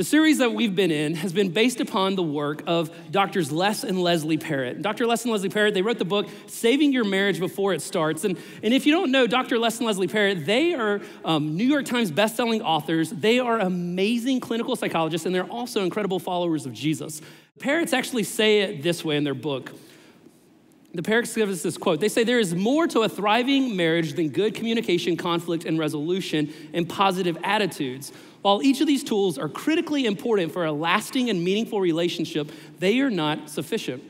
The series that we've been in has been based upon the work of Drs. Les and Leslie Parrott. Dr. Les and Leslie Parrott, they wrote the book, Saving Your Marriage Before It Starts. And if you don't know Dr. Les and Leslie Parrott, they are New York Times bestselling authors. They are amazing clinical psychologists, and they're also incredible followers of Jesus. Parrotts actually say it this way in their book. The Parrotts give us this quote. They say, there is more to a thriving marriage than good communication, conflict, and resolution, and positive attitudes. While each of these tools are critically important for a lasting and meaningful relationship, they are not sufficient.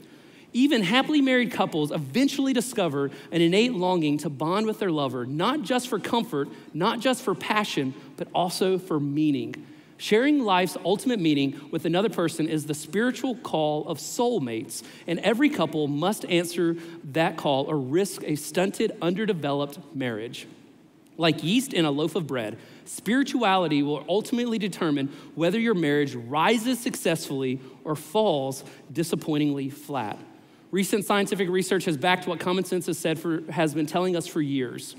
Even happily married couples eventually discover an innate longing to bond with their lover, not just for comfort, not just for passion, but also for meaning. Sharing life's ultimate meaning with another person is the spiritual call of soulmates, and every couple must answer that call or risk a stunted, underdeveloped marriage. Like yeast in a loaf of bread, spirituality will ultimately determine whether your marriage rises successfully or falls disappointingly flat. Recent scientific research has backed what common sense has been telling us for years.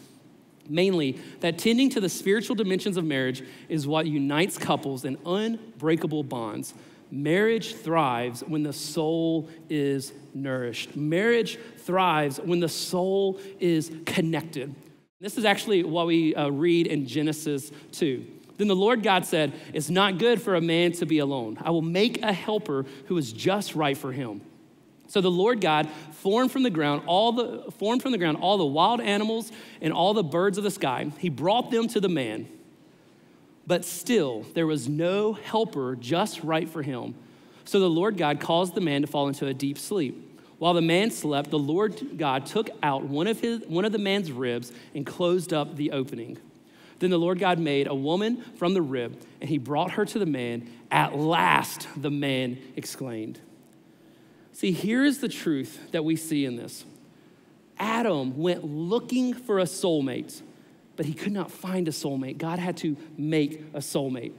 Mainly, that tending to the spiritual dimensions of marriage is what unites couples in unbreakable bonds. Marriage thrives when the soul is nourished. Marriage thrives when the soul is connected. This is actually what we read in Genesis 2. Then the Lord God said, it's not good for a man to be alone. I will make a helper who is just right for him. So the Lord God formed from the ground all the wild animals and all the birds of the sky. He brought them to the man. But still, there was no helper just right for him. So the Lord God caused the man to fall into a deep sleep. While the man slept, the Lord God took out one of the man's ribs and closed up the opening. Then the Lord God made a woman from the rib, and he brought her to the man. At last, the man exclaimed. See, here is the truth that we see in this. Adam went looking for a soulmate, but he could not find a soulmate. God had to make a soulmate.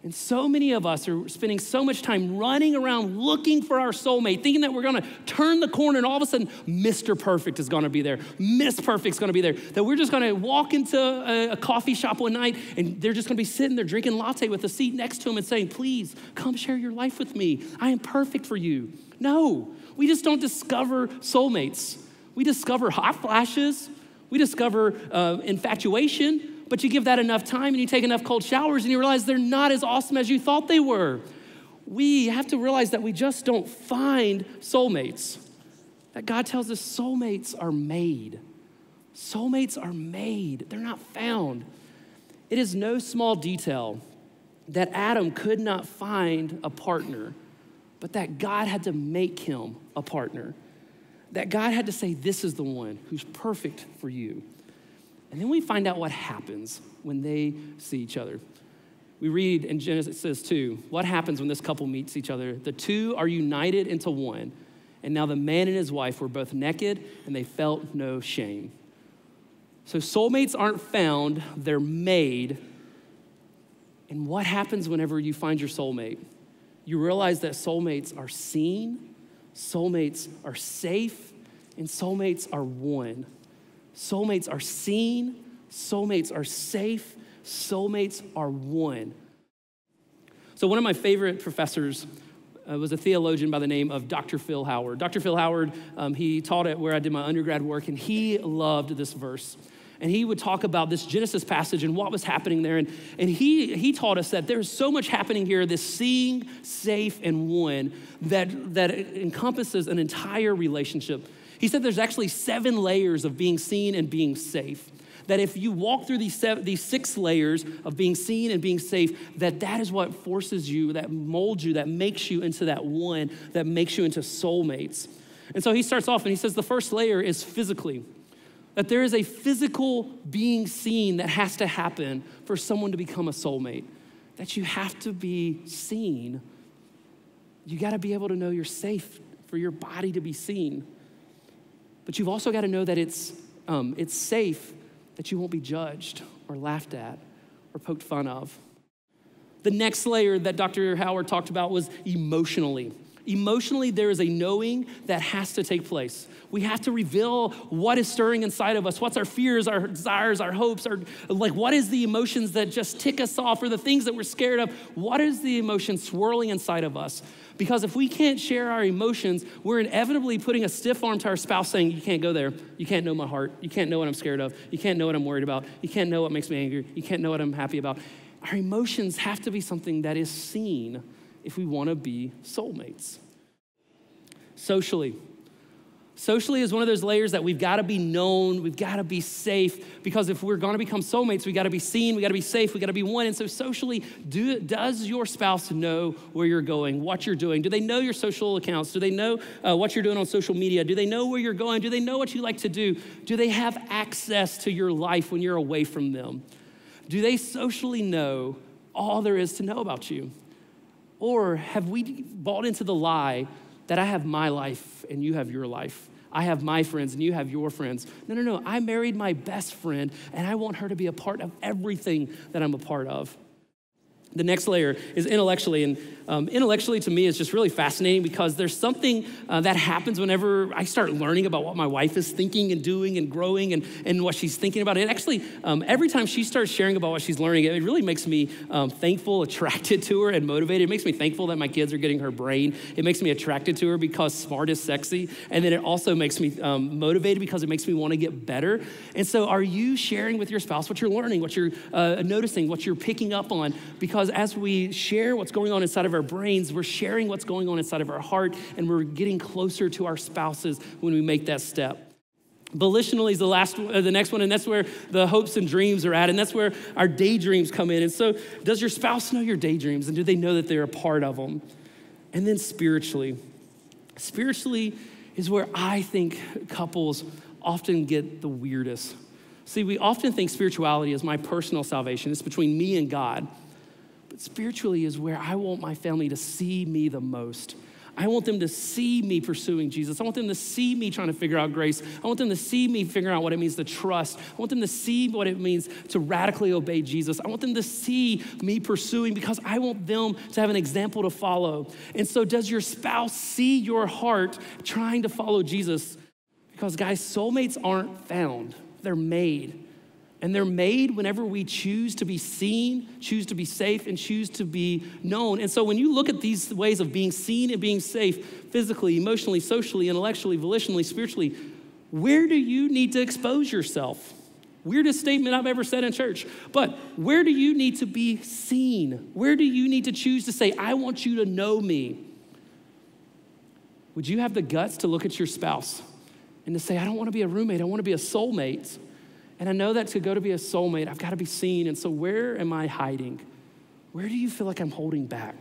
And so many of us are spending so much time running around looking for our soulmate, thinking that we're gonna turn the corner and all of a sudden, Mr. Perfect is gonna be there, Miss Perfect's gonna be there, that we're just gonna walk into a coffee shop one night and they're just gonna be sitting there drinking latte with a seat next to them and saying, please, come share your life with me. I am perfect for you. No, we just don't discover soulmates. We discover hot flashes, we discover infatuation, but you give that enough time and you take enough cold showers and you realize they're not as awesome as you thought they were. We have to realize that we just don't find soulmates. That God tells us soulmates are made. Soulmates are made, they're not found. It is no small detail that Adam could not find a partner, but that God had to make him a partner. That God had to say, this is the one who's perfect for you. And then we find out what happens when they see each other. We read in Genesis 2, what happens when this couple meets each other? The two are united into one. And now the man and his wife were both naked and they felt no shame. So soulmates aren't found, they're made. And what happens whenever you find your soulmate? You realize that soulmates are seen, soulmates are safe, and soulmates are one. Soulmates are seen, soulmates are safe, soulmates are one. So one of my favorite professors was a theologian by the name of Dr. Phil Howard. Dr. Phil Howard, he taught at where I did my undergrad work, and he loved this verse. And he would talk about this Genesis passage and what was happening there. And he taught us that there's so much happening here, this seeing, safe, and one, that encompasses an entire relationship. He said there's actually 7 layers of being seen and being safe. That if you walk through these 6 layers of being seen and being safe, that is what forces you, that molds you, that makes you into that one, that makes you into soulmates. And so he starts off and he says the first layer is physically. That there is a physical being seen that has to happen for someone to become a soulmate. That you have to be seen. You gotta be able to know you're safe for your body to be seen. But you've also gotta know that it's safe, that you won't be judged or laughed at or poked fun of. The next layer that Dr. Howard talked about was emotionally. Emotionally, there is a knowing that has to take place. We have to reveal what is stirring inside of us. What's our fears, our desires, our hopes, what is the emotions that just tick us off, or the things that we're scared of? What is the emotion swirling inside of us? Because if we can't share our emotions, we're inevitably putting a stiff arm to our spouse saying, you can't go there. You can't know my heart. You can't know what I'm scared of. You can't know what I'm worried about. You can't know what makes me angry. You can't know what I'm happy about. Our emotions have to be something that is seen if we want to be soulmates. Socially is one of those layers that we've got to be known, we've got to be safe, because if we're going to become soulmates, we got to be seen, we got to be safe, we got to be one. And so socially, does your spouse know where you're going, what you're doing? Do they know your social accounts? Do they know what you're doing on social media? Do they know where you're going? Do they know what you like to do? Do they have access to your life when you're away from them? Do they socially know all there is to know about you? Or have we bought into the lie that I have my life and you have your life? I have my friends and you have your friends. No. I married my best friend and I want her to be a part of everything that I'm a part of. The next layer is intellectually, and intellectually to me is just really fascinating because there's something that happens whenever I start learning about what my wife is thinking and doing and growing and what she's thinking about. And actually, every time she starts sharing about what she's learning, it really makes me thankful, attracted to her, and motivated. It makes me thankful that my kids are getting her brain. It makes me attracted to her because smart is sexy. And then it also makes me motivated because it makes me want to get better. And so are you sharing with your spouse what you're learning, what you're noticing, what you're picking up on? Because as we share what's going on inside of our brains, we're sharing what's going on inside of our heart, and we're getting closer to our spouses when we make that step. Volitionally is the next one, and that's where the hopes and dreams are at, and that's where our daydreams come in. And so does your spouse know your daydreams, and do they know that they're a part of them? And then spiritually is where I think couples often get the weirdest. See, we often think spirituality is my personal salvation. It's between me and God. But spiritually is where I want my family to see me the most. I want them to see me pursuing Jesus. I want them to see me trying to figure out grace. I want them to see me figuring out what it means to trust. I want them to see what it means to radically obey Jesus. I want them to see me pursuing because I want them to have an example to follow. And so does your spouse see your heart trying to follow Jesus? Because guys, soulmates aren't found, they're made. And they're made whenever we choose to be seen, choose to be safe, and choose to be known. And so when you look at these ways of being seen and being safe, physically, emotionally, socially, intellectually, volitionally, spiritually, where do you need to expose yourself? Weirdest statement I've ever said in church. But where do you need to be seen? Where do you need to choose to say, I want you to know me? Would you have the guts to look at your spouse and to say, I don't want to be a roommate, I want to be a soulmate? And I know that to go to be a soulmate, I've got to be seen. And so where am I hiding? Where do you feel like I'm holding back?